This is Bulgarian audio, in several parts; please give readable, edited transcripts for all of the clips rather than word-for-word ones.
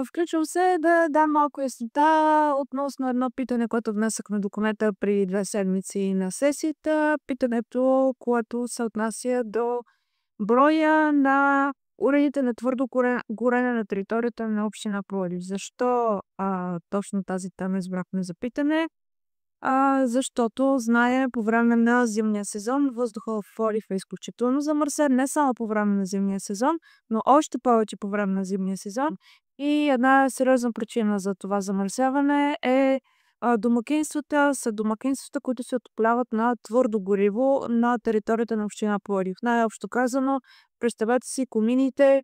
Включвам се да дам малко яснота относно едно питане, което внесохме документа преди 2 седмици на сесията. Питането, което се отнася до броя на уредите на твърдо горене на територията на община Пловдив. Защо точно тази тема избрахме за питане? Защото знае, по време на зимния сезон въздуха в Пловдив е изключително замърсен, не само по време на зимния сезон, но още повече по време на зимния сезон. И една сериозна причина за това замърсяване е домакинствата, които се отопляват на твърдо гориво на територията на община Пловдив. Най-общо казано, представете си комините,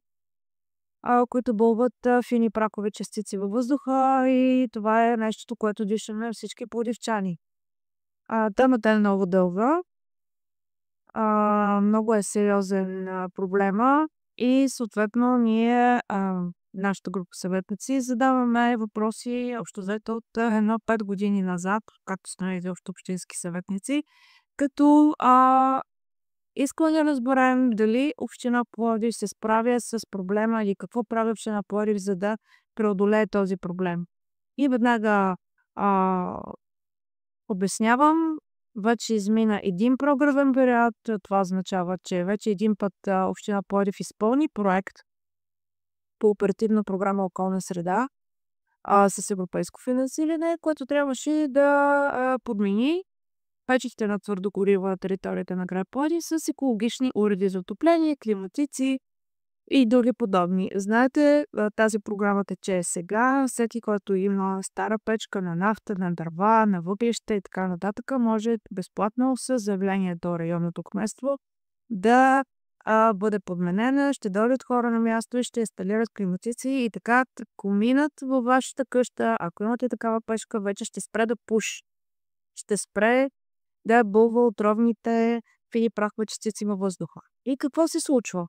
които бълват фини пракови частици във въздуха, и това е нещото, което дишаме всички пловдивчани. Темата е много дълга, много е сериозен проблема и съответно ние, нашата група съветници, задаваме въпроси общо взето от 5 години назад, както сме и общо общински съветници, като искаме да разберем дали община Пловдив се справя с проблема или какво прави община Пловдив, за да преодолее този проблем. И веднага обяснявам, вече измина един програмен период. Това означава, че вече един път община Пловдив изпълни проект по оперативна програма "Околна среда" с европейско финансиране, което трябваше да подмени печките на твърдо гориво на територията на град Пловдив с екологични уреди за отопление, климатици и други подобни. Знаете, тази програма тече сега. Всеки, който има стара печка на нафта, на дърва, на въглища и така нататък, може безплатно с заявление до районното кметство да бъде подменена. Ще дойдат хора на място и ще инсталират климатици, и така коминът във вашата къща, ако имате такава печка, вече ще спре да пуши. Ще спре да бълва отровните фини прахови частици във въздуха. И какво се случва?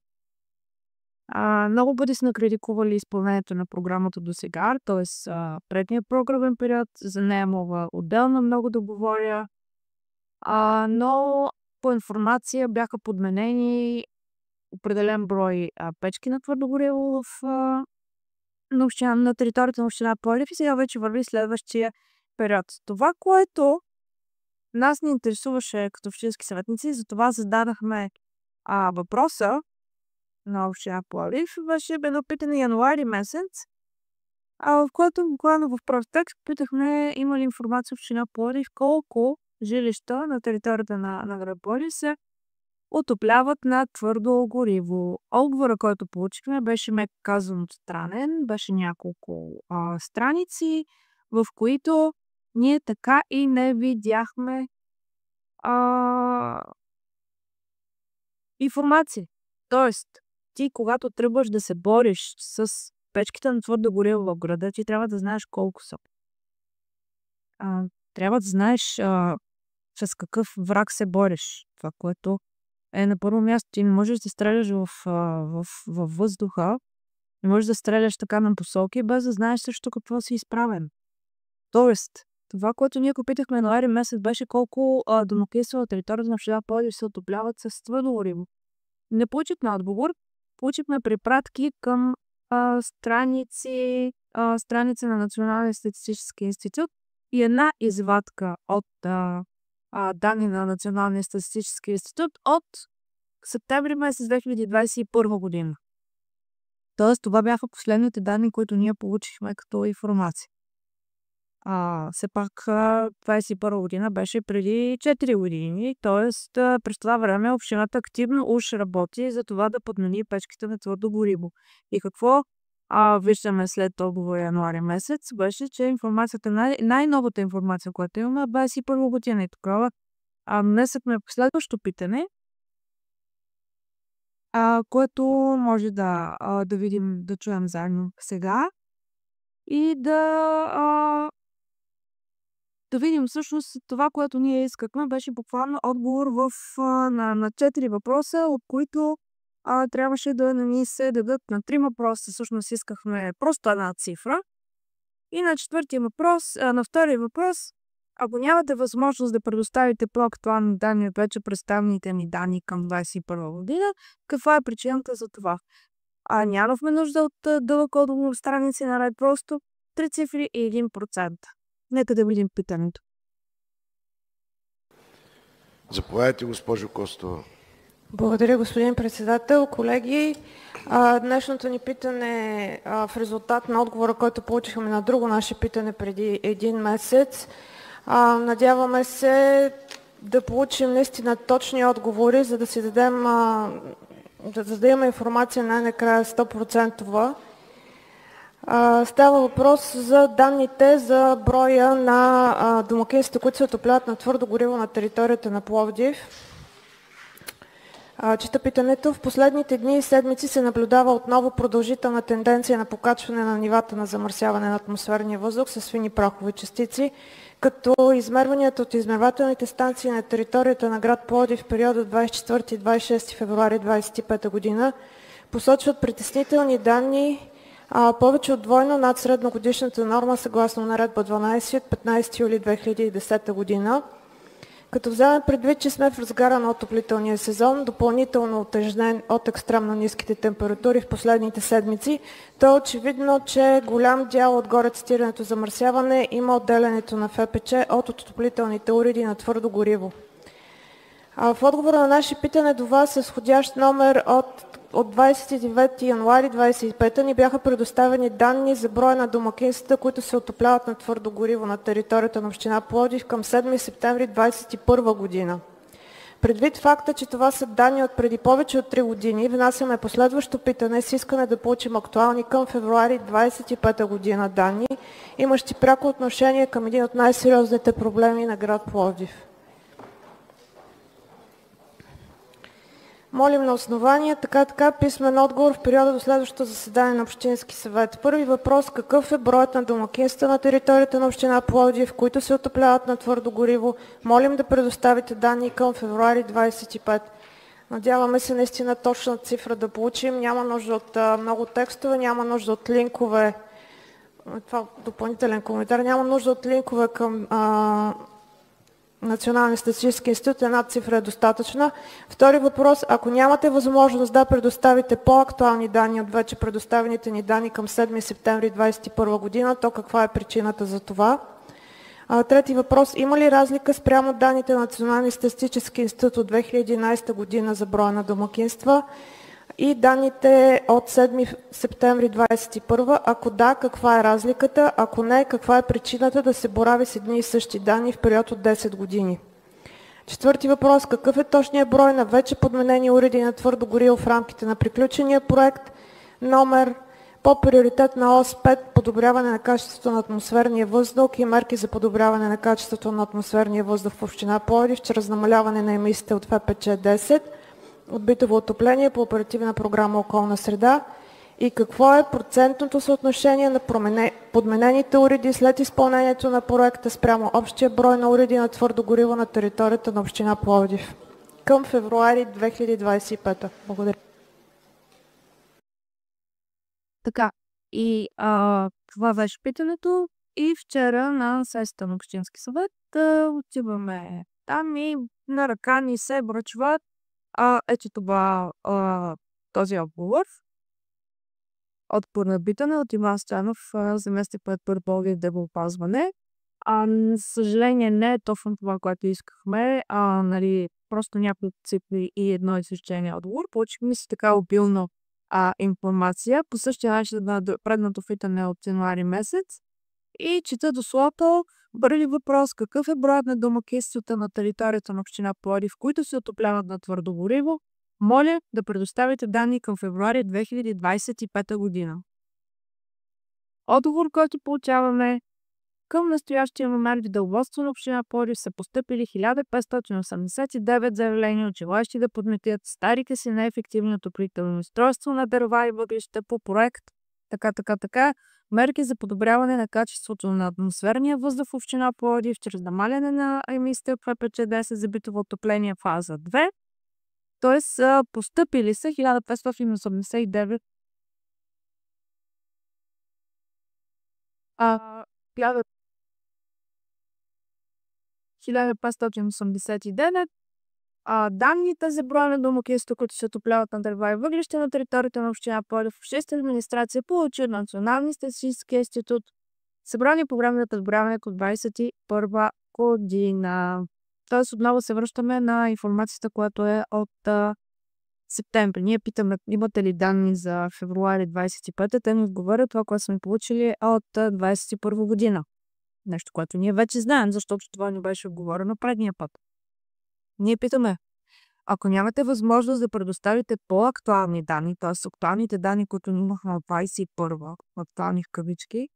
Много пъти сме критикували изпълнението на програмата досега, т.е. предния програмен период. За нея мога отделно много да говоря, но по информация бяха подменени определен брой печки на твърдо гориво на територията на община Пловдив, и сега вече върви следващия период. Това, което нас ни интересуваше като общински съветници, затова зададахме въпроса на община Пловдив, беше едно питане януари месец, в което буквално в прав текст питахме има ли информация в община Пловдив колко жилища на територията на град Пловдив се отопляват на твърдо гориво. Отговора, който получихме, беше меко казано странен, беше няколко страници, в които ние така и не видяхме информация. Тоест, ти, когато тръгваш да се бориш с печките на твърдо гориво в града, ти трябва да знаеш колко са. Трябва да знаеш с какъв враг се бориш. Това, което е на първо място. Ти не можеш да стреляш във въздуха, не можеш да стреляш така на посоки, без да знаеш също какво си изправен. Тоест, това, което ние попитахме януари месец, беше колко домакинства на територията на община Пловдив се отопляват с твърдо гориво. Не получихме отговор, получихме препратки към страници на Националния статистически институт и една извадка от данни на Националния статистически институт от септември месец 2021 година. Тоест, това бяха последните данни, които ние получихме като информация. Все пак 2021 година беше преди 4 години, т.е. през това време общината активно уж работи за това да подмени печките на твърдо гориво. И какво виждаме след отговора януари месец, беше, че информацията, най-новата информация, която имаме, е 2021 година. И тогава внесахме последващо питане, което може да видим, да чуем заедно сега и да видим всъщност това, което ние искахме, беше буквално отговор на 4 въпроса, от които трябваше да ни се дадат на 3 въпроса. Всъщност искахме просто една цифра. И на втория въпрос, ако нямате възможност да предоставите по-актуални данни от вече представените ми данни към 2021 година, каква е причината за това? Нямахме нужда от дълъг отговор, страници наред, просто 3 цифри и 1%. Нека да видим питането. Заповядайте, госпожо Костова. Благодаря, господин председател. Колеги, днешното ни питане е в резултат на отговора, който получихме на друго наше питане преди 1 месец. Надяваме се да получим наистина точни отговори, за да си дадем да имаме информация най-накрая 100%. Става въпрос за данните за броя на домакинствата, които се отопляват на твърдо гориво на територията на Пловдив. Чета питането. В последните дни и седмици се наблюдава отново продължителна тенденция на покачване на нивата на замърсяване на атмосферния въздух с фини прахови частици, като измерванията от измервателните станции на територията на град Пловдив в периода 24 и 26 февруари 2025 година посочват притеснителни данни, повече от двойно над средногодишната норма съгласно наредба 12 от 15 юли 2010 година. Като вземем предвид, че сме в разгара на отоплителния сезон, допълнително утежнен от екстремно ниските температури в последните седмици, то е очевидно, че голям дял от горе цитираното замърсяване има отделянето на ФПЧ от отоплителните уреди на твърдо гориво. В отговора на наше питане до вас с входящ номер от 29 януари 2025 ни бяха предоставени данни за броя на домакинствата, които се отопляват на твърдо гориво на територията на община Пловдив към 7 септември 2021 година. Предвид факта, че това са данни от преди повече от 3 години, внасяме последващо питане с искане да получим актуални към февруари 2025 година данни, имащи пряко отношение към един от най-сериозните проблеми на град Пловдив. Молим на основание така писмен отговор в периода до следващото заседание на Общински съвет. Първи въпрос: какъв е броят на домакинства на територията на община Пловдив, които се отопляват на твърдо гориво? Молим да предоставите данни към февруари 25. Надяваме се наистина точна цифра да получим. Няма нужда от много текстове, няма нужда от линкове. Това допълнителен коментар. Няма нужда от линкове към Националния статистически институт, една цифра е достатъчна. Втори въпрос: ако нямате възможност да предоставите по-актуални данни от вече предоставените ни данни към 7 септември 2021 година, то каква е причината за това? Трети въпрос: има ли разлика спрямо данните на Националния статистически институт от 2011 година за броя на домакинства и данните от 7 септември 2021? Ако да, каква е разликата? Ако не, каква е причината да се борави с едни и същи данни в период от 10 години? Четвърти въпрос: какъв е точният брой на вече подменени уреди на твърдо гориво в рамките на приключения проект номер по приоритет на ОС 5 подобряване на качеството на атмосферния въздух и мерки за подобряване на качеството на атмосферния въздух в община Пловдив чрез намаляване на емисиите от ФПЧ 10 от битово отопление по оперативна програма Околна среда, и какво е процентното съотношение на подменените уреди след изпълнението на проекта спрямо общия брой на уреди на твърдо гориво на територията на община Пловдив към февруари 2025? Благодаря. Така, и това беше питането. И вчера на сесията на Общински съвет отиваме там и на ръка ни се връчва ето това, този отговор. Отговор на питане от Иван Стоянов, заместник по Пловдив здравеопазване. За съжаление не е точно това, което искахме. Просто някои цифри и едно изречение отговор. Получихме си така обилно информация. По същия начин на предното питане от януари месец. И чета дословно: първи въпрос: какъв е броят на домакинствата на територията на община Пловдив, които се отопляват на твърдо гориво? Моля да предоставите данни към февруари 2025 година. Отговор, който получаваме: към настоящия момент в деловодство на община Пловдив са постъпили 1589 заявления от желаещи да подметят старите си неефективни отоплителни устройства на дърва и въглища по проект така, мерки за подобряване на качеството на атмосферния въздух в община Пловдив чрез намаляне на емисиите от ФПЧ 10 за битово отопление фаза 2. Тоест, постъпили са 1589 1589 Данните за броя на домакинства, които се отопляват на дърва и въглища на територията на община Пловдив, общинската администрация получи от Националния статистически институт, събрани по време на разбраването от 2021 година. Тоест отново се връщаме на информацията, която е от септември. Ние питаме, имате ли данни за февруари 25-та, те ни отговарят, това, което сме получили от 21 година. Нещо, което ние вече знаем, защото това ни беше отговорено предния път. Ние питаме, ако нямате възможност да предоставите по-актуални данни, т.е. актуалните данни, които имахме от 21-та, актуални в кавички,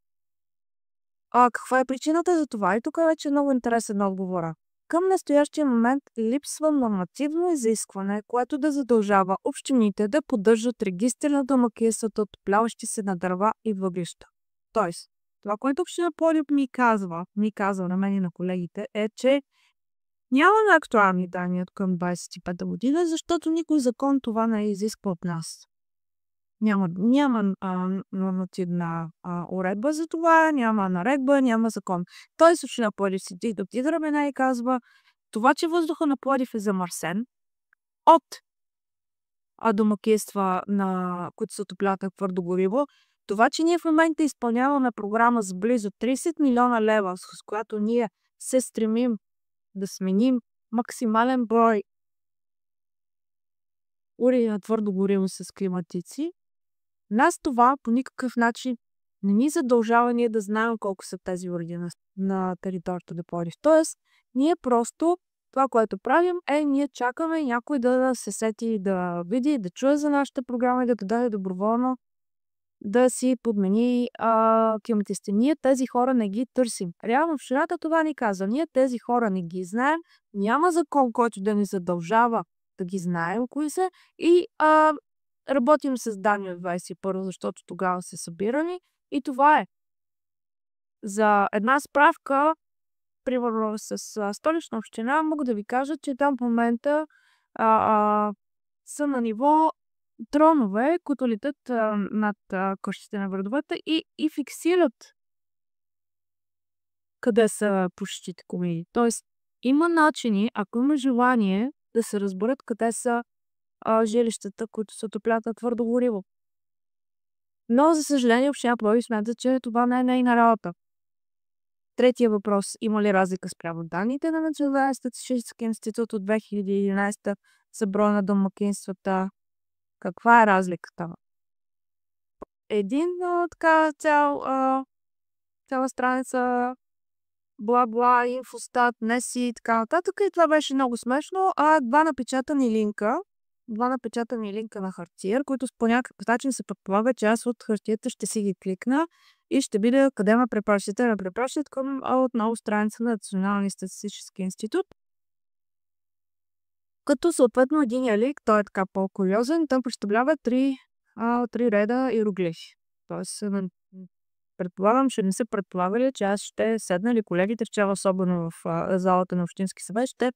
каква е причината за това? И тук е вече много интересен отговора. Към настоящия момент липсва нормативно изискване, което да задължава общините да поддържат регистър на домакинствата, отопляващи се на дърва и въглища. Тоест, това, което община Пловдив ми казва на мен и на колегите, е, че нямаме актуални данни от към 25-та година, защото никой закон това не изисква от нас. Няма нормативна уредба за това, няма наредба, няма закон. Той община Пловдив седи до птида ramена и казва, това, че въздуха на Пловдив е замърсен от домакинства, които се отопляват на твърдо гориво, това, че ние в момента изпълняваме програма с близо 30 милиона лева, с която ние се стремим да сменим максимален брой уреди на твърдо гориво с климатици, нас това по никакъв начин не ни задължава ние да знаем колко са тези уреди на територията на Пловдив. Тоест, ние просто това, което правим, ние чакаме някой да се сети, да види, да чуе за нашата програма и да даде доброволно да си подмени климатиците. Ние тези хора не ги търсим. Реално общината това ни казва. Ние тези хора не ги знаем. Няма закон, който да ни задължава да ги знаем кои са. И работим с данни от 21, защото тогава се събирани. И това е. За една справка, примерно с Столична община, мога да ви кажа, че там в момента са на ниво дронове, които летят над къщите на градовете и фиксират къде са пушещите комини. Тоест, има начини, ако има желание, да се разберат къде са жилищата, които се отопляват на твърдо гориво. Но, за съжаление, община Пловдив смята, че това не е нейна работа. Третия въпрос. Има ли разлика спрямо данните на Националния статистически институт от 2011 за броя на домакинствата? Каква е разликата? Цяла страница, бла-бла, инфостат, неси и така нататък. И това беше много смешно. Два напечатани линка на хартия, които по някакъв начин се предполага, че аз от хартията ще си ги кликна и ще видя къде ме препращат към отново страница на Националния статистически институт. Като съответно единия лик, той е така по-куриозен, там представлява три реда иероглифи. Тоест, предполагам, че не се предполагали, че аз ще седна или колегите вчера, особено в залата на Общински съвет, ще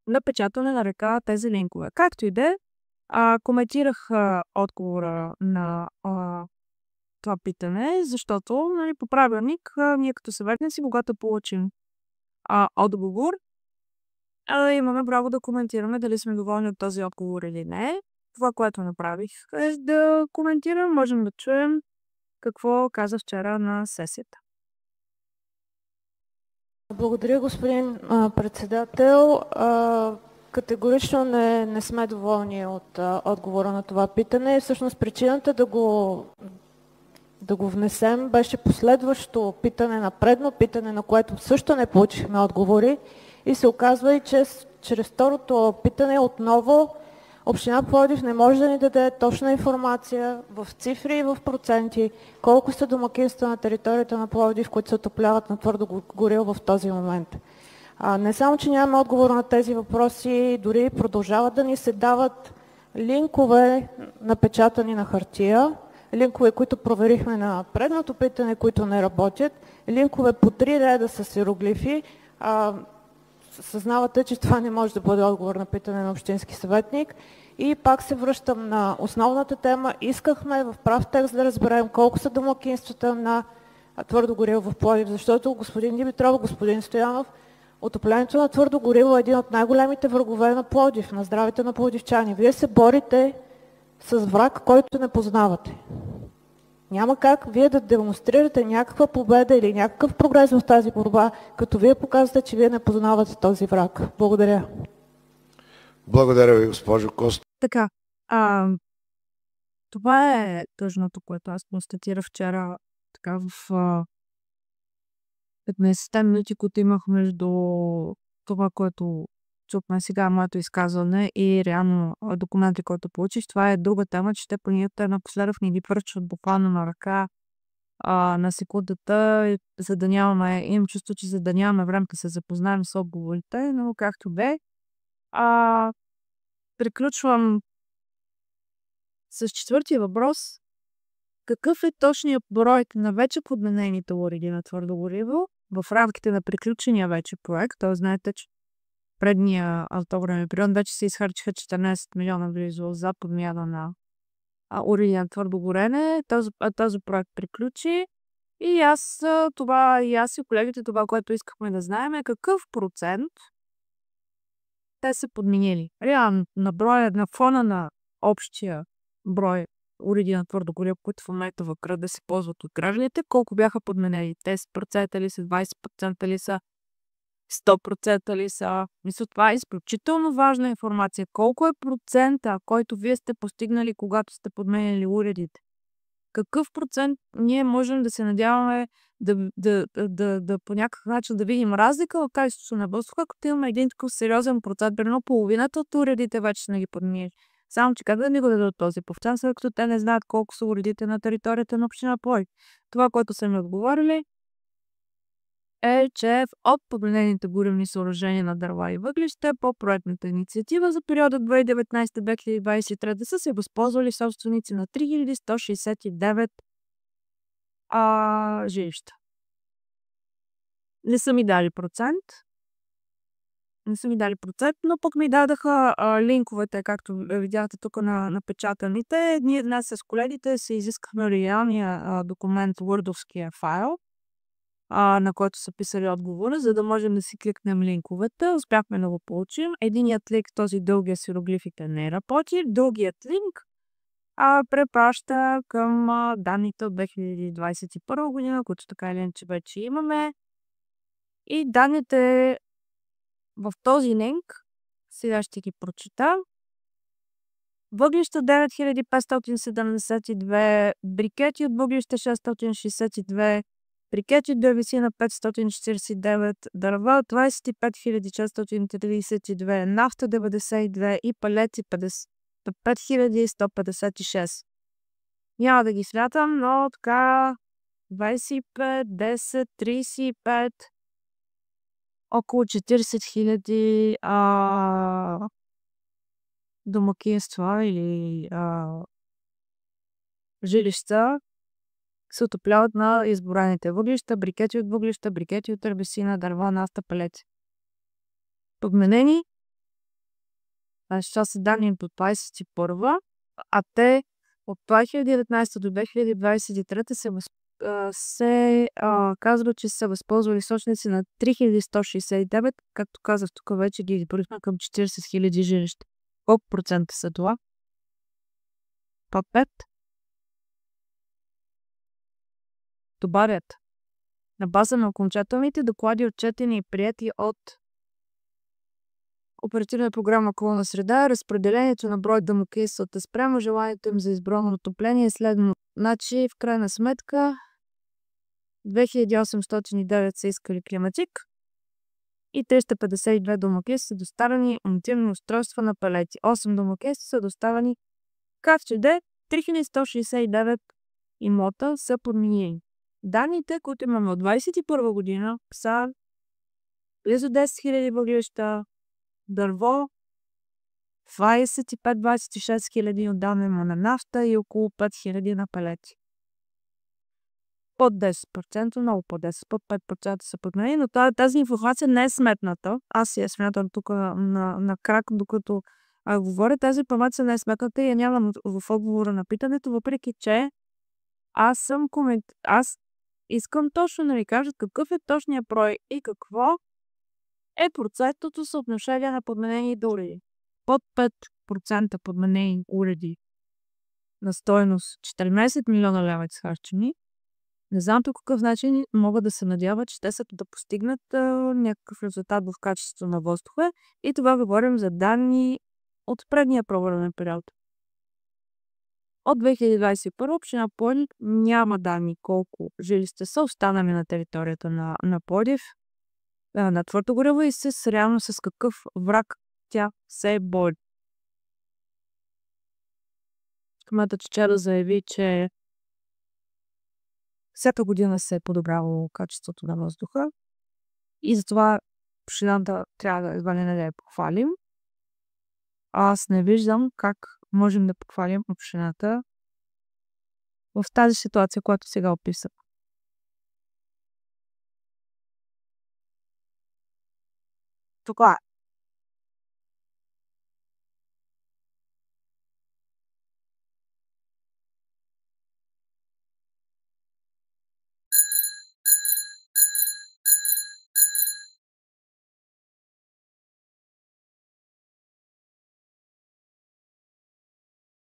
напечатане на ръка тези линкове. Както и да е, коментирах отговора на това питане, защото по правилник ние като съветници, когато получим отговор, имаме право да коментираме дали сме доволни от този отговор или не. Това, което направих, е да коментирам, можем да чуем какво каза вчера на сесията. Благодаря, господин председател. Категорично не сме доволни от отговора на това питане. Всъщност причината да го внесем беше последващо питане на предно питане, на което също не получихме отговори. И се оказва, че чрез второто питане отново Община Пловдив не може да ни даде точна информация в цифри и в проценти колко са домакинства на територията на Пловдив, които се отопляват на твърдо гориво в този момент. Не само, че нямаме отговор на тези въпроси, дори продължават да ни се дават линкове, напечатани на хартия, линкове, които проверихме на предното питане, които не работят, линкове по 3 реда с иероглифи. Съзнавате, че това не може да бъде отговор на питане на общински съветник. И пак се връщам на основната тема. Искахме в прав текст да разберем колко са домакинствата на твърдо гориво в Пловдив, защото господин Димитров, господин Стоянов Отоплението на твърдо гориво е един от най-големите врагове на Пловдив, на здравето на пловдивчани. Вие се борите с враг, който не познавате. Няма как вие да демонстрирате някаква победа или някакъв прогрес в тази борба, като вие показвате, че вие не познавате този враг. Благодаря. Благодаря ви, госпожо Костова. Така, това е тъжното, което аз констатирах вчера така в 15 минути, които имах между това, което чухме сега, моето изказване и реално документи, които получих. Това е друга тема, че те понията напоследък ни ги връчват буквално на ръка на секундата, за да нямаме, имам чувство, че за да нямаме време да се запознаем с отговорите, но както бе. Приключвам с четвъртия въпрос. Какъв е точният брой на вече подменените уреди на твърдо гориво в рамките на приключения вече проект? Тоест, знаете, че предния автограмен период вече се изхарчиха 14 милиона близо за подмяна на уреди на твърдо горене. Този проект приключи. И аз и колегите, това, което искахме да знаем е какъв процент те са подменили. Реално на броя, на фона на общия брой уреди на твърдо гориво, които в момента в града се ползват от гражданите, колко бяха подменени? 10% ли са, 20% ли са, 100% ли са? Мисля, това е изключително важна информация. Колко е процента, който вие сте постигнали, когато сте подменили уредите? Какъв процент ние можем да се надяваме да по някакъв начин да видим разлика в качеството на въздуха, като имаме един такъв сериозен процент, примерно половината от уредите вече сме ги подменили. Само че как да ни го дадат този процент, след като те не знаят колко са уредите на територията на община Пловдив. Това, което са ми отговорили, е, че от подменените горивни съоръжения на дърва и въглища по проектната инициатива за периода 2019-2023 са се възползвали собственици на 3169 жилища. Не са ми дали процент. Но пък ми дадаха линковете, както видяхте тук на напечатаните. Ние днес с колегите се изискахме реалния документ, Word-овския файл, на който са писали отговора, за да можем да си кликнем линковете. Успяхме да го получим. Единият линк, този дългия с иероглифите, не работи. Другият линк препраща към данните от 2021 година, които така или иначе вече имаме. И данните в този линк, сега ще ги прочита. Въглища 9572, брикети от въглища 662, брикети от дървесина 549, дърва 25432, нафта 92 и палети 5156. Няма да ги смятам, но така 25, 10, 35, около 40 000 домакинства или жилища се отопляват на избораните въглища, брикети от въглища, брикети от дървесина, дърва, нафта, палети. Подменени, това са данни до 21, а те от 2019 до 2023 се казва, че са възползвали собственици на 3169, както казах, тук вече ги изборихме към 40 000 жилища. Колко процента са това? Под 5? Добавят. На база на окончателните доклади, отчетени и прияти от Оперативна програма Околна среда, разпределението на брой домакинствата спрямо желанието им за избрано отопление е следно. Значи, в крайна сметка, 2809 са искали климатик и 352 домакинства са доставени монтирани устройства на палети. 8 домакинства са доставени, както и да е, 3169 имота са подменени. Данните, които имаме от 2021 година, са близо 10 000 въглища, дърво, 25-26 хиляди отдавна има на нафта и около 5 хиляди на палети. Под 10%, много под 10%, под 5% са подменени, но тази информация не е сметната. Аз си я смятам тук на крак, докато говоря. Тази информация не е сметната и я нямам в отговора на питането, въпреки че аз искам точно да ви кажа какъв е точният брой и какво е процентното съотношение на подменените уреди. Под 5% подменени уреди на стойност 14 милиона лева изхарчени. Не знам по какъв начин могат да се надяват, че те са да постигнат някакъв резултат в качеството на въздуха. И това говорим за данни от предния програмен период. От 2021 община Пловдив няма данни колко жилища са останали на територията на Пловдив, на твърдо гориво и реално с какъв враг тя се бори. Кметът вчера заяви, че всяка година се е подобрявало качеството на въздуха и затова общината трябва да я похвалим. Аз не виждам как можем да похвалим общината в тази ситуация, която сега описах. Това е.